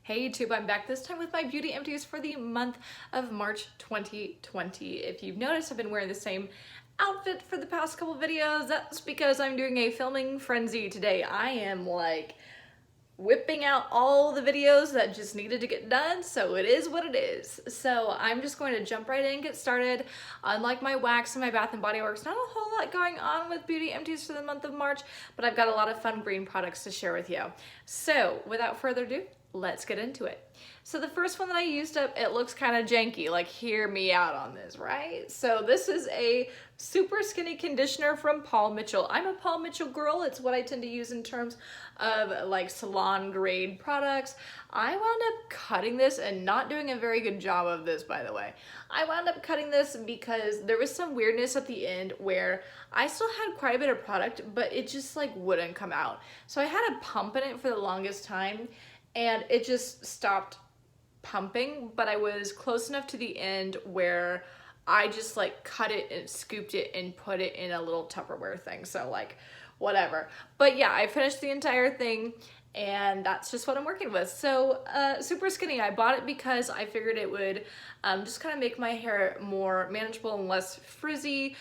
Hey YouTube, I'm back this time with my beauty empties for the month of March 2020. If you've noticed, I've been wearing the same outfit for the past couple videos. That's because I'm doing a filming frenzy today. I am like whipping out all the videos that just needed to get done, so it is what it is. So I'm just going to jump right in and get started. Unlike my wax and my Bath & Body Works, not a whole lot going on with beauty empties for the month of March, but I've got a lot of fun green products to share with you. So without further ado, let's get into it. So the first one that I used up, it looks kind of janky, like hear me out on this, right? So this is a super skinny conditioner from Paul Mitchell. I'm a Paul Mitchell girl. It's what I tend to use in terms of like salon grade products. I wound up cutting this and not doing a very good job of this, by the way. I wound up cutting this because there was some weirdness at the end where I still had quite a bit of product, but it just like wouldn't come out. So I had a pump in it for the longest time and it just stopped pumping, but I was close enough to the end where I just like cut it and scooped it and put it in a little Tupperware thing. So like whatever. But yeah, I finished the entire thing and that's just what I'm working with. So super skinny. I bought it because I figured it would just kind of make my hair more manageable and less frizzy.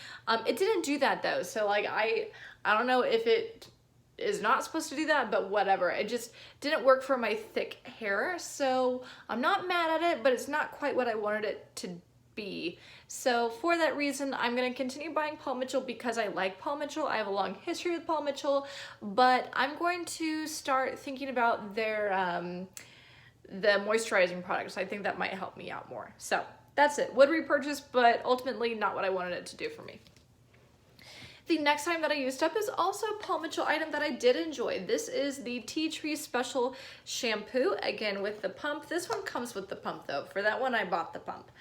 It didn't do that though. So like I don't know if it is not supposed to do that, but whatever. It just didn't work for my thick hair, so I'm not mad at it, but it's not quite what I wanted it to be. So for that reason, I'm going to continue buying Paul Mitchell because I like Paul Mitchell. I have a long history with Paul Mitchell, but I'm going to start thinking about their the moisturizing products. I think that might help me out more. So that's it. Would repurchase, but ultimately not what I wanted it to do for me. The next item that I used up is also a Paul Mitchell item that I did enjoy. This is the Tea Tree Special Shampoo, again with the pump. This one comes with the pump though. For that one, I bought the pump.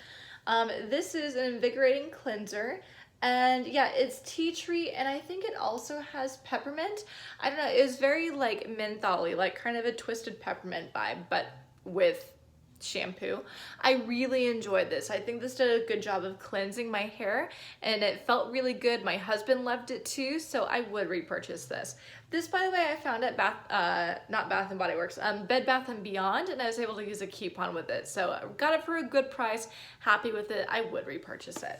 This is an invigorating cleanser. And yeah, it's tea tree, and I think it also has peppermint. I don't know, it was very like mentholy, like kind of a twisted peppermint vibe, but with shampoo. I really enjoyed this. I think this did a good job of cleansing my hair and it felt really good. My husband loved it too, so I would repurchase this. This, by the way, I found at not Bath & Body Works, Bed Bath & Beyond, and I was able to use a coupon with it. So I got it for a good price, happy with it. I would repurchase it.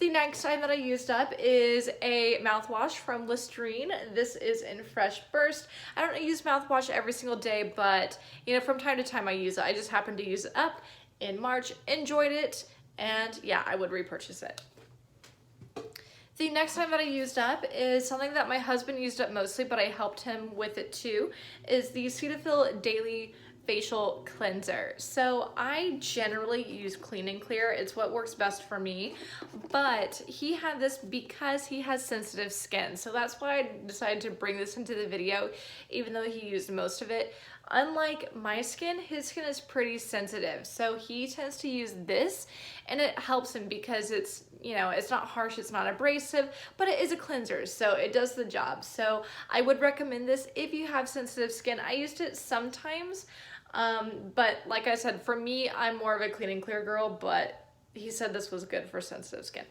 The next item that I used up is a mouthwash from Listerine. This is in Fresh Burst. I don't use mouthwash every single day, but you know, from time to time I use it. I just happened to use it up in March, enjoyed it, and yeah, I would repurchase it. The next time that I used up is something that my husband used up mostly, but I helped him with it too, is the Cetaphil Daily Facial Cleanser. So I generally use Clean and Clear. It's what works best for me, but he had this because he has sensitive skin. So that's why I decided to bring this into the video, even though he used most of it. Unlike my skin, his skin is pretty sensitive. So he tends to use this and it helps him because it's, you know, it's not harsh, it's not abrasive, but it is a cleanser, so it does the job. So I would recommend this if you have sensitive skin. I used it sometimes, but like I said, for me, I'm more of a Clean and Clear girl, but he said this was good for sensitive skin.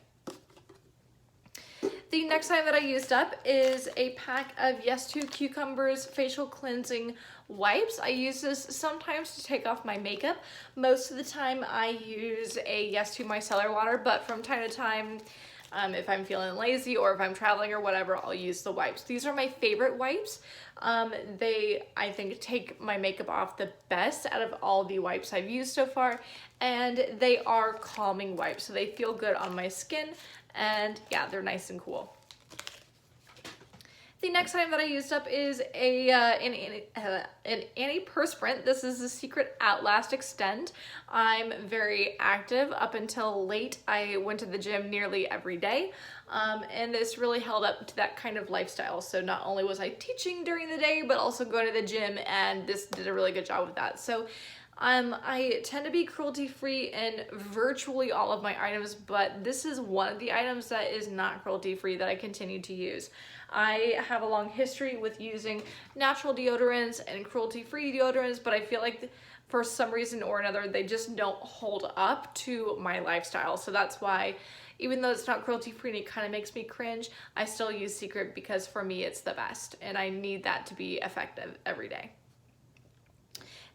The next item that I used up is a pack of Yes To Cucumbers facial cleansing wipes. I use this sometimes to take off my makeup. Most of the time I use a Yes To micellar water, but from time to time, if I'm feeling lazy or if I'm traveling or whatever, I'll use the wipes. These are my favorite wipes. They, I think, take my makeup off the best out of all the wipes I've used so far, and they are calming wipes, so they feel good on my skin, and yeah, they're nice and cool. The next item that I used up is an antiperspirant. This is the Secret Outlast Extend. I'm very active. Up until late, I went to the gym nearly every day, and this really held up to that kind of lifestyle. So not only was I teaching during the day, but also going to the gym, and this did a really good job with that. So I tend to be cruelty-free in virtually all of my items, but this is one of the items that is not cruelty-free that I continue to use. I have a long history with using natural deodorants and cruelty-free deodorants, but I feel like for some reason or another, they just don't hold up to my lifestyle. So that's why, even though it's not cruelty-free and it kind of makes me cringe, I still use Secret because for me, it's the best, and I need that to be effective every day.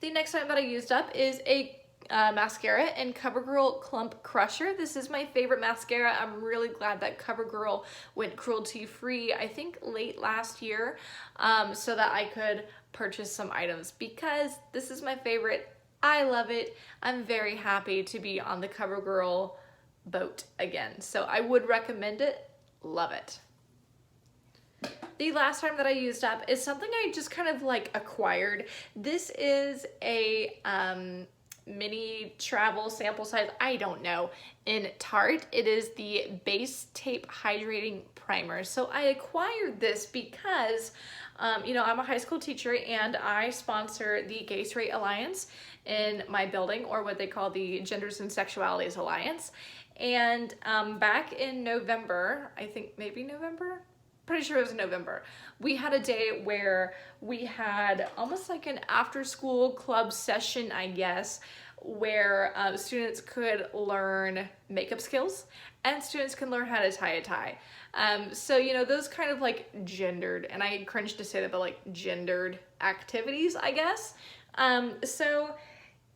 The next item that I used up is a mascara in CoverGirl Clump Crusher. This is my favorite mascara. I'm really glad that CoverGirl went cruelty-free, I think late last year, so that I could purchase some items because this is my favorite. I love it. I'm very happy to be on the CoverGirl boat again. So I would recommend it. Love it. The last time that I used up is something I just kind of like acquired. This is a mini travel sample size, I don't know, in Tarte. It is the Base Tape Hydrating Primer. So I acquired this because you know, I'm a high school teacher and I sponsor the Gay Straight Alliance in my building, or what they call the Genders and Sexualities Alliance. And back in November, I think maybe November? Pretty sure it was November. We had a day where we had almost like an after school club session, I guess, where students could learn makeup skills and students can learn how to tie a tie. So, you know, those kind of like gendered, and I cringe to say that, but like gendered activities, I guess. So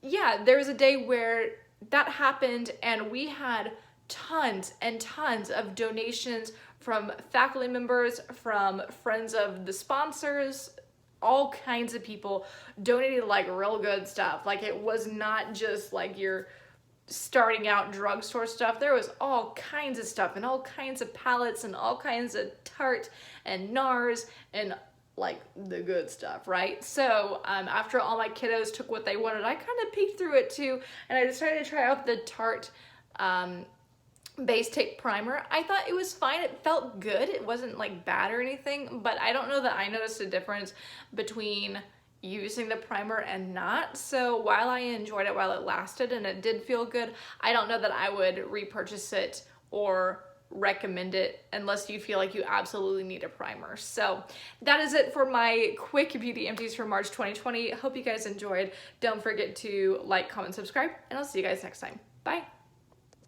yeah, there was a day where that happened and we had tons and tons of donations from faculty members, from friends of the sponsors, all kinds of people donated like real good stuff. Like it was not just like your starting out drugstore stuff. There was all kinds of stuff and all kinds of palettes and all kinds of Tarte and NARS and like the good stuff, right? So after all my kiddos took what they wanted, I kind of peeked through it too, and I decided to try out the Tarte Base Tape Primer. I thought it was fine. It felt good. It wasn't like bad or anything, but I don't know that I noticed a difference between using the primer and not. So while I enjoyed it while it lasted and it did feel good, I don't know that I would repurchase it or recommend it unless you feel like you absolutely need a primer. So that is it for my quick beauty empties for March 2020. Hope you guys enjoyed. Don't forget to like, comment, subscribe, and I'll see you guys next time. Bye.